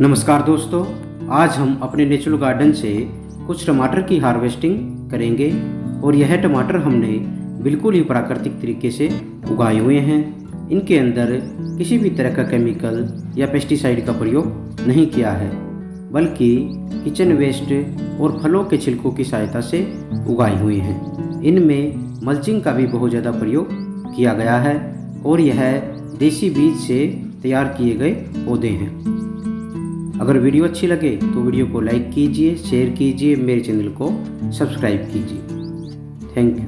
नमस्कार दोस्तों, आज हम अपने नेचुरल गार्डन से कुछ टमाटर की हार्वेस्टिंग करेंगे और यह टमाटर हमने बिल्कुल ही प्राकृतिक तरीके से उगाए हुए हैं। इनके अंदर किसी भी तरह का केमिकल या पेस्टिसाइड का प्रयोग नहीं किया है, बल्कि किचन वेस्ट और फलों के छिलकों की सहायता से उगाए हुए हैं। इनमें मल्चिंग का भी बहुत ज़्यादा प्रयोग किया गया है और यह देसी बीज से तैयार किए गए पौधे हैं। अगर वीडियो अच्छी लगे तो वीडियो को लाइक कीजिए, शेयर कीजिए, मेरे चैनल को सब्सक्राइब कीजिए। Thank you.